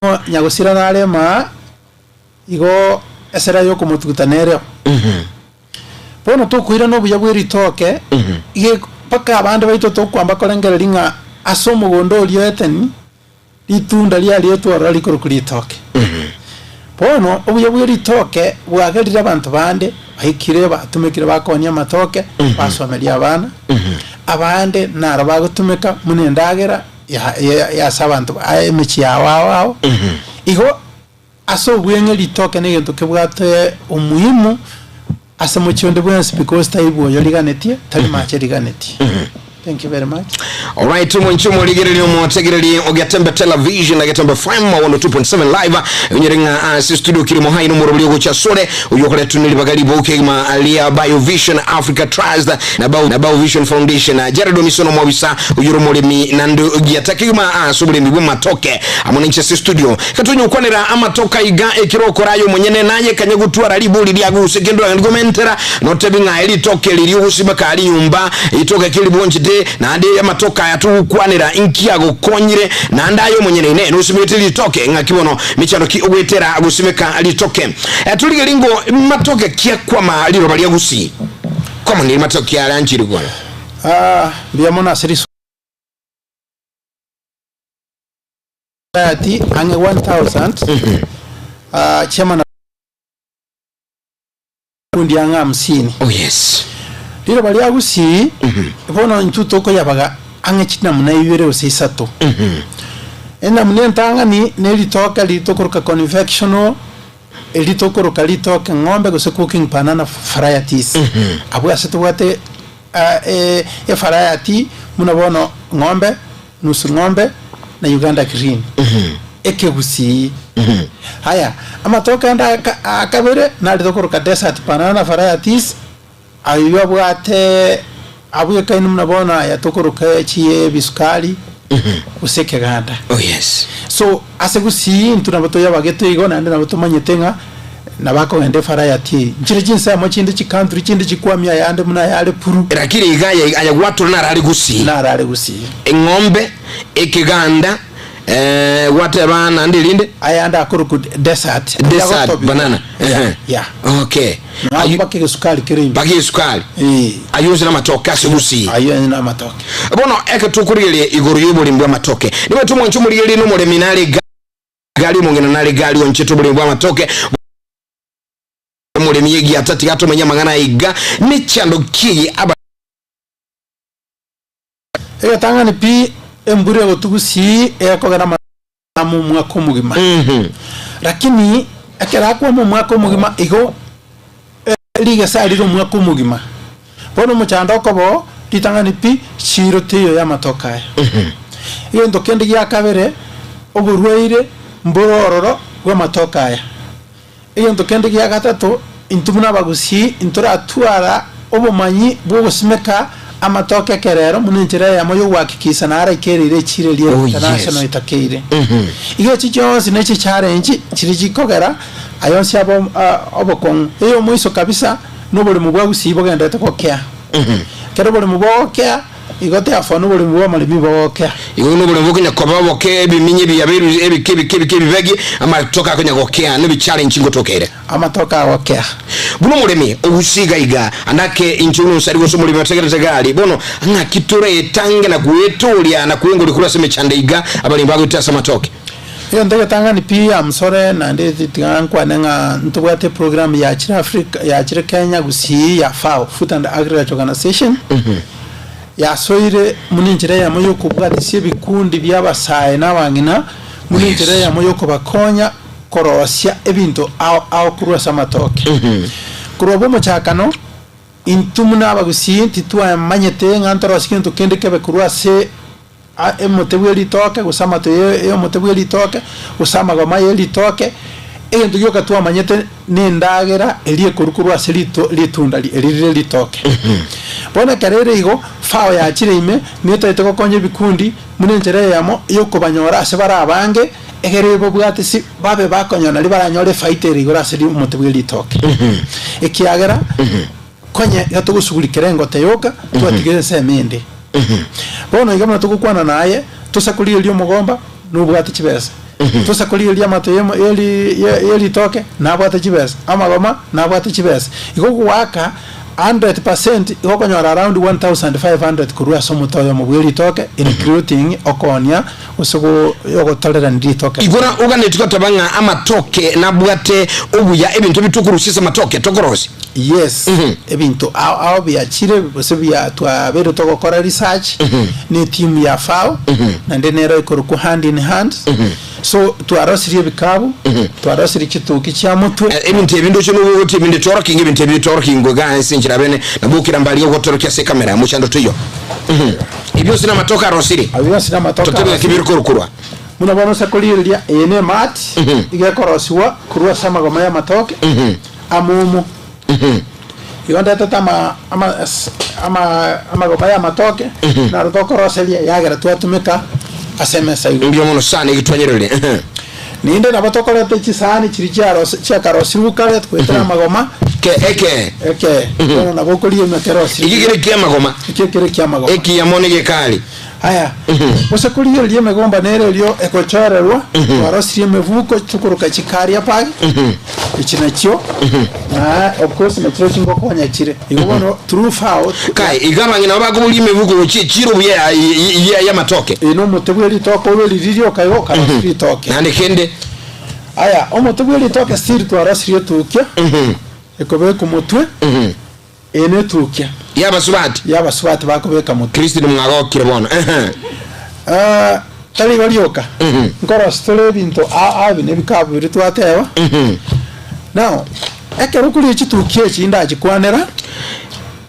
nyagusira narema igo esera yo kumutukutanere bono tukwira no buya bwiritoke ige paka abandi baito tokwamba kolengerelinga asomo gondo lieteni litunda lya lietu arali kurukulitoke bono obuya bwiritoke bwagerira abantu bande bahikire batumikire bakonya matoke basomelia abana abande nara bagutumika munendagera ya sabantu emichi yawo igo aso bwenge litoke negento kebwate umuhimu asa muchonde bwensi because taibo yoliganetie tali macheriganetie. Thank you very much. All right, tumonchumo ligereli omotegereli ogatembe television agatembe FM 102.7 live unyiringa studio kirimo haino murobuli ogocha sore uyokole tunili bagali bokema alia BioVision Africa Trust na BioVision Foundation Jared Omisono mwabisa uyurumole mi nando giatakima subule mi matoke amoninche studio katunyu kwanira amatoka iga ekiroko rayo mwenyene naye kanyagutwara libuli lyagu sekendo ngomentera notebinga eli toke lili usibaka ali yumba itoka kilibonje na ande amatoka yatu kwanira inkiago konyire na andayo mwenyene ine nusimete litoke ngakibono michano ki ogwetera agusimeka litoke tulige lingo matoke kia kwama liro bali agusi kama ni matoke ya lanchiri gwana biamona serisu ati ange 1000 chama kundi anga 50. Oh yes. Liro bali agusi bono nchuto ko yabaga ange china munayibere usisato ena munentanga ni nelitoka litokoroka confectional elitokoroka litoka ngombe go cooking banana varieties abu asitwate variety munabono ngombe nusu ngombe na Uganda green ekegusi haya amatoka anda akabere na litokoroka desert banana varieties ayo bwate abuye kainu mnabona yatokoroka chiye bisukali useke ganda. Oh yes. So asegusi ntunabato yabageto igona ndi nabato manyetenga nabako ende variety njire jinsa amachinde chi country chinde chikwamya yande muna yale puru rakiri igaya ayagwatu narali gusi engombe ekiganda whatever nandi linde ayanda akuru desert banana yeah okay ayubake sukali kirimbi baki sukali ayuze na matoke asigusi ayuze na matoke bono eke tukurire igoro yobuli mbwa matoke niwe tumwe nchumulire no mole minale gali mungena nale gali oncheto buli mbwa matoke mole miyegi atati gato manyamangana iga nichando ki aba tangani pi embure gotugusi ekogana mu mwako mugima lakini akera kwa mu mwako mugima igo liga saliro mwako mugima bono muchando kobo litangani pi chiro tiyo ya matoka iyo ndokende ya kabere oburweire mbororo gwa matoka iyo ndokende ya gatatu intumuna bagusi intura atwara obumanyi bwo gusimeka amatoke kerero muninjira ya moyo wakikisa nara ikerire chire liye international itakeire iyo chicho sinechi challenge chirikogera ayonsi abo obokon iyo muiso kabisa nobole mubwa gusibo genda tekokea kero bole mubokea igote afano bole mubwa malibi bokea iyo nobole mubokenya kobaboke ebiminye byaberu ebikebi begi amatoka akonya gokea no bi challenge ngotokere amatoka gokea buno mulemi obusiga iga anake inchuno sari goso mulemi ategereza gali bono anga kitore tange na kuetolia na kuengoli kula seme chande iga abali mbago itasa matoke iyo ndege tangani pia msore na ndezi tingankwa nenga ntubwate program ya Achira Africa ya Achira Kenya gusi ya FAO Food and Agriculture Organization ya soire muninjira ya moyo kubwate sie bikundi byabasaye nabangina muninjira ya moyo kubakonya korosya ebintu au kurwasa matoke kurobo muchakano intumuna abagusi titwa manyete ngantoro sikintu kende kebe kurwase emotebweli toke usama to yo motebweli toke usama goma yeli toke ento yoka twa manyete nindagera eliye kurukuru aselito litunda elire litoke bona karere igo FAO ya chirime neta itoko konye bikundi munenjere yamo yoko banyora asebara abange egerebo bwate si babe bakonyona libaranyore fighter igora seli motebweli toke ekiagera konye yatugusugurikira ngote yoka twatigeze semende bono igamo tukukwana naye tusakulire lyo mugomba nubwate kibese tusa kuliria mato yeli toke na bwate chibes amagoma na bwate chibes iko waka 100% iko nyora around 1500 kurua somo toyo mubweli toke including okonia usugo yoko tolera ndi toke igora uganetiko tabanga amatoke na bwate obuya ebintu bitukurusisa matoke tokorosi yes ebintu aho byachire bosebya twabero tokokora research ni team ya FAO na ndenero ikoruko hand in hand so twarosiriye bikabu twarosiri kituki kya mutwe ebintu ebindo cyo nubuti ibindi toroking ibintu bitoroking ganse njirabene nabukira mbali yo gotoroka se kamera muchando tuyo ibyo sina matoka rosiri abyo sina matoka totebe kibirikurukurwa muna bono sakoliria ene mat igekorosiwa kurwa sama goma ya matoke amumu yonda tata ama goma ya matoke na rutokoroselia yagera twatumika asemesa ibyo mono sana igitwanyerere ninde nabatokorete chisani kiri cya karosiruka let kwetera magoma eke no nabokoliye mekerosi igigire kya magoma ikekere kya magoma eki yamone gekali aya osakoliye liye megomba nere lyo ekochorerwa warosiye mevuko tukuruka chikaria pagi ichinachyo na of course metro chingo konya chire igono true FAO kai igama ngina baguliye mevuko chiro buye ya matoke ino mutebweli toko lo lirio kayo karosiri toke nande kende aya omutebweli toke siri twarasiye tukya ekobe kumutwe ene tukya yabasubati bakobeka mutwe Kristo mwagokire bona tali walioka nkoro stole binto bine bikabu biri twatewa now ekero kuri chitukye chinda chikwanera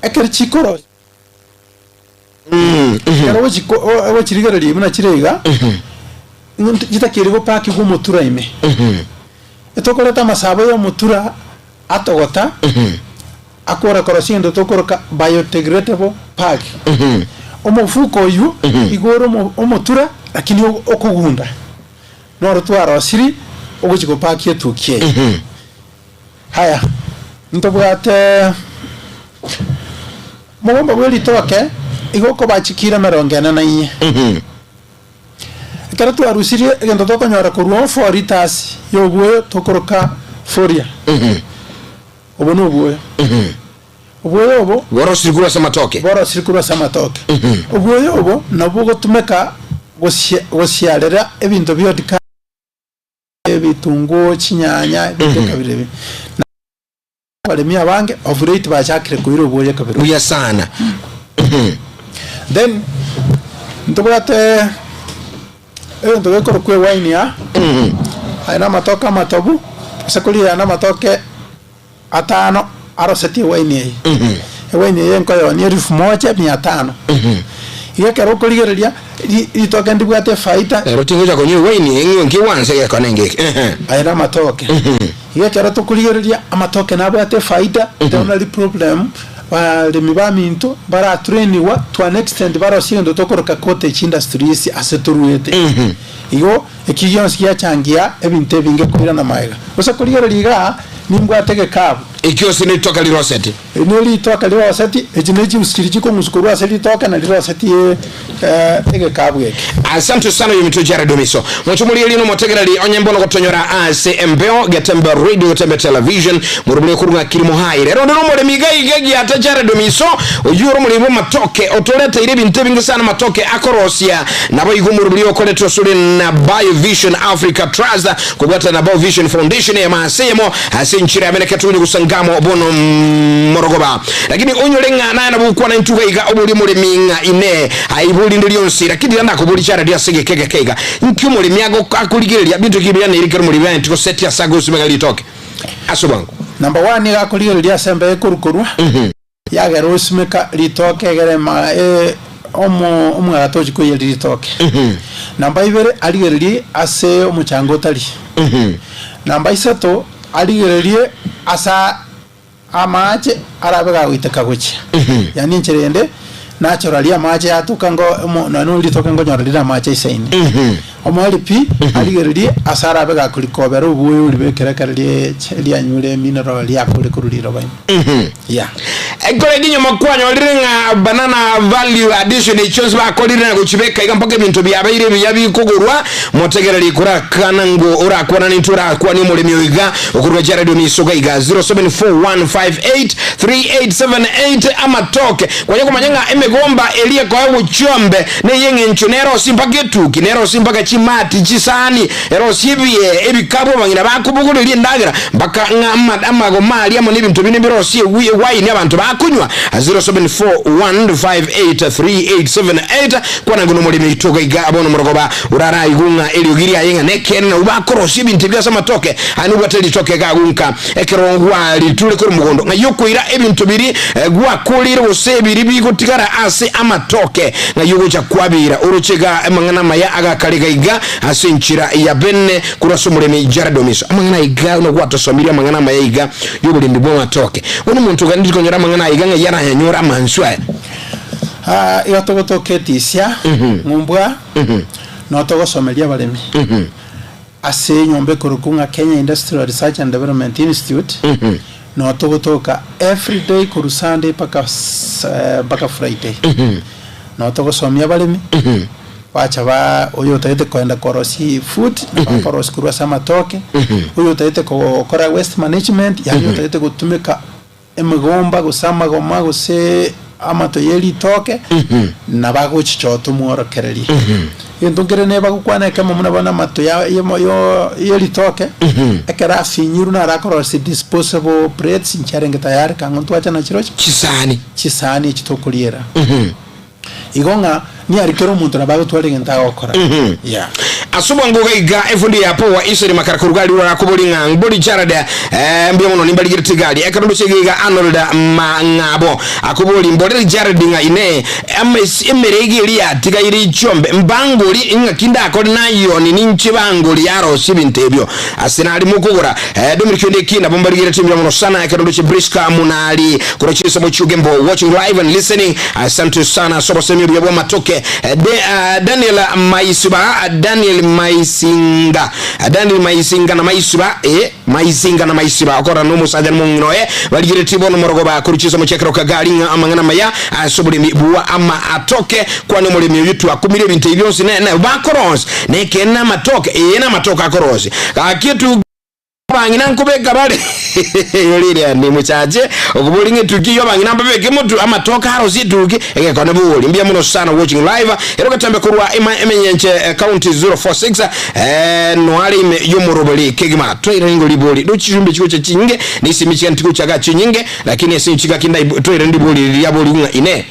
ekero chikoro ero chirigereri muna chirega gitakiri go paki go mutura ime etokoreta masabo yo mutura atogota akora korosindo tokoroka biodegradable pack omufuko yu igoro omutura lakini okugunda noro twarosiri oguchiko pack yetukie haya ntobwate mugomba bweli toke igoko bachikira merongena na inye kera twarusirie egento tokonyora kurwa 4 liters yobuwe tokoroka foria obono obuwe obuwe obo borosirikura samatoke obuwe obo nabwo gotumeka gosiarera ebintu byodika ebitungo chinyanya ebintu kabirebe balemi abange ovulate bachakire kuiro obuwe kabirebe uya sana then ntobate ebintu bekoro kwe wine ya aina matoka matobu sakulia na matoke atano aroseti wine wine yenko yo ni 1500 igekero kuligereria itoke ndibwate faita rotingoja konye wine ngio nkiwanse yakonenge aina matoke igekero tukuligereria amatoke nabwate faita the only problem balemi baminto bara trainiwa to an extent bara siendo tokoroka cottage industries aseturuete igo ekiyonsi yachangia ebinte binge kurira na maiga osa kuligereriga nimbwatege kabu ikiosi ni toka li roseti ni toka li roseti ejineji usikiriji ko musukuru aseli toka na li roseti ege kabu yake asante sana yimito jara domiso mochumuli lino motegera li onyembono gotonyora ACMBO Gatemba Radio Gatemba Television murubule kurunga kirimo hai rero ndo mole migai gegi atajara domiso uyuro muri bo matoke otoleta ile binte bingi sana matoke akorosia nabo igumurubule okoletwa suri na BioVision Africa Trust kubata na BioVision Foundation ya masemo asinchira amenekatu gusangamo obono morogoba lakini onyolenga na bukwa na ntuga iga obuli mole minga ine aibuli ndilionsi lakini anda kubuli chara dia sege kega nkyumole miago akuligeria bintu kibya ne irikero muri event ko set ya sago sumegali toke asobango number 1 ga kuligeria sembe kurukurwa yagero usumeka litoke gere ma omwatoji ko yeli litoke number 2 aligeria ase omuchango tali number 3 aligererie asa amache arabega witeka guchi yani ncherende naturally amache atukango nanu litoka ngo nyorira amache isaini omwali pi aligererie asa arabega kulikobera ubuye uri bekerekererie lyanyure mineral yakulikururira bayi yeah ekole ginyo makwanyo lirenga banana value addition ichonse ba kolirina kuchibeka ikampaka bintu byabaire byabi kugurwa motegereri kura kanango ora kwana nitura kwani mulemi oiga okurwa radio misoga iga 0741583878 ama toke kwanye kumanyanga emegomba elie kwa uchombe ne yenge nchonero simpake tuki nero simpaka chimati chisani ero sibye ebikabo bangina bakubugulira ndagira mpaka ngama gomali amo n'ibintu bine birosie wine abantu bakunywa 0741583878 kwana nguno mulimi itoga iga abono murogoba urara igunga eliogiri ayenga nekena ubakorosie ibintu byasa matoke ani ubateli toke gagunka ekerongwa litule kuri mugondo ngayokwira ebintu biri gwa kulira usebiri bigutikara ase amatoke ngayugo cha kwabira uruchega amangana maya agakaliga iga asinchira ya benne kuraso mulimi jaradomiso amangana iga no gwatosomira amangana maya iga yobuli ndibwo matoke uno muntu gandi konyora amangana iga ngayara yanyora manswa iyo togotoketisia ngumbwa no togosomeria balemi ase nyombe kurukunga Kenya Industrial Research and Development Institute no togotoka every day kuru Sunday paka Friday no togosomia balemi wacha ba uyo taite kwenda korosi food na korosi kurwa sama toke uyo taite kora waste management yani taite kutumika emigomba gusama goma guse amato yeli toke na bago chichoto muoro kereli yendongere ne bago kwana kama muna bana mato ya yo yeli toke ekera finyiru na rakorosi disposable plates incharenge tayari kangontu acha na chirochi chisani chitokuliera igonga ni arikero muntu na bago twali ngenta okora yeah asuba ngoga iga efundi yapo wa iseri makarakurugali ura kubolinga ngodi charada mbia mono nimbaligire tigali ekarudo chegiga Arnold Mangabo akuboli mboderi jaradinga ine emeregi liya tigayiri chombe mbangoli inga kinda akodi nayo ni ninchi bangoli yaro sibintebyo asinali mukugura Dominic Ndekina bombaligire timbia mono sana ekarudo chebriska munali kurachisa mochugembo watching live and listening asante sana sobo semyo bya matoke Daniel Maisiba Daniel Maisinga na Maisiba akora no musajan mungino baligire tibono morogoba kurichiza muchekero kagali amangana maya asobuli mibuwa ama atoke kwa no mulimi yitu akumire binte byonse na bakoros nekena matoke na matoka akorosi akitu bangina nkubeka bale yolire ni muchaje okubulinge tukiyo bangina mbabeke mutu amatoka harosi tuki ekekona buli mbia muno sana watching live eroka tambe kurwa emenyenche account 046 noali yomurobali kegimatoire ngo liboli do chijumbe chiko chinge nisimichika ntiko chaga chinyinge lakini esinchika kindatoire ndiboli yaboli nga ine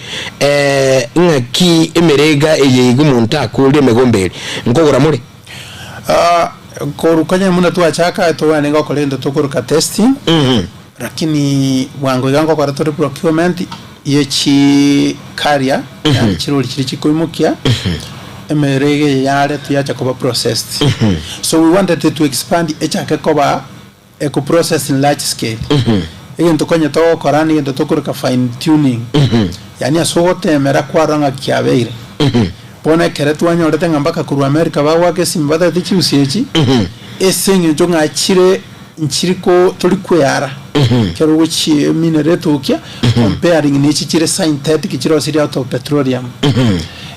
ngaki emerega eye gumunta kule megombeli nkogora muri korukanya muna tu achaka to wanenga kolendo to koruka testing lakini wango yango kwa to procurement yechi career yani chiroli chikoimukia emerege yale tuyacha kuba processed so we wanted to expand echaka kuba eco process in large scale egento konya to korani egento to koruka fine tuning yani asogote mera kwaranga kiabeire pone keretu anyo rete ngambaka kuru America bawake simbada tichiusiechi esenye jonga chire nchiriko tolikwera kero wichi minereto ukia comparing ni chire synthetic chiro siri out of petroleum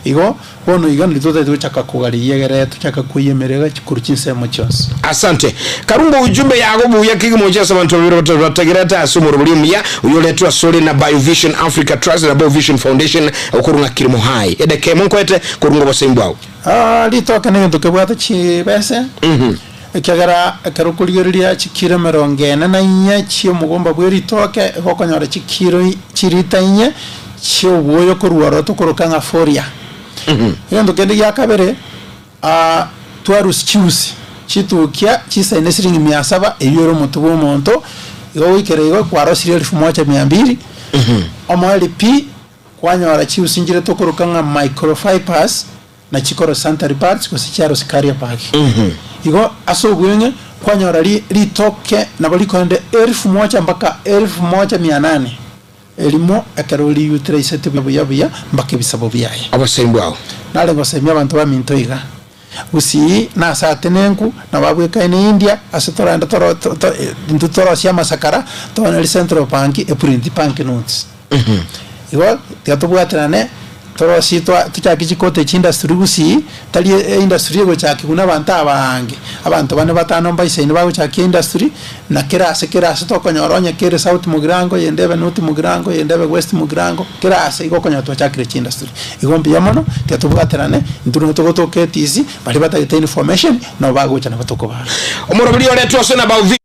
igo bono igano litote tuchaka kugari yegere tuchaka kuyemerega chikuruchinse muchos asante karumbo ujumbe yago buya kigimoja sabantu biro batagerata asumuru bulimya uyoletwa sole na BioVision Africa Trust na BioVision Foundation okurunga kirimo hai edeke monkwete kurungo bosembwao litoka nendo kebwata chi bese ekagara karukuligeria chikiro merongena na nya chio mugomba bweri toke hokonyora chikiro chiritanye chio boyo kuruwaro to kurukanga foria yendo kende yakabere twarus chiusi chitukia chisa inesiringi 700 euro mutubo monto igo wikerego kwaro siri 1200 amali pi kwanyora chiusi njire to kurukanga microfibers na chikoro sanitary parts kusicharo sikaria paki igo asobwenge kwanyora li toke na balikonde 1000 mpaka 1800 elimo akaroli utreisete bya mbake bisabo byaye abasembwao nale ngosemya abantu bamintoiga usi na satenenku na babweka ine India asetoranda toro sia masakara to na central bank e print bank notes igo tiatubwaterane toro sitwa tuchaki kote industry gusi tali industry go chaki kuna abantu abange abantu bane batano mbaise ni bago chaki industry na kirase tokonyoronya kire south mugirango yendebe north mugirango yendebe west mugirango kirase igo konya to chakire industry igombi yamono tiatubwaterane ntuno tokotoketizi bali batagite information no bago chana batoko bara omoro bili ole twasona about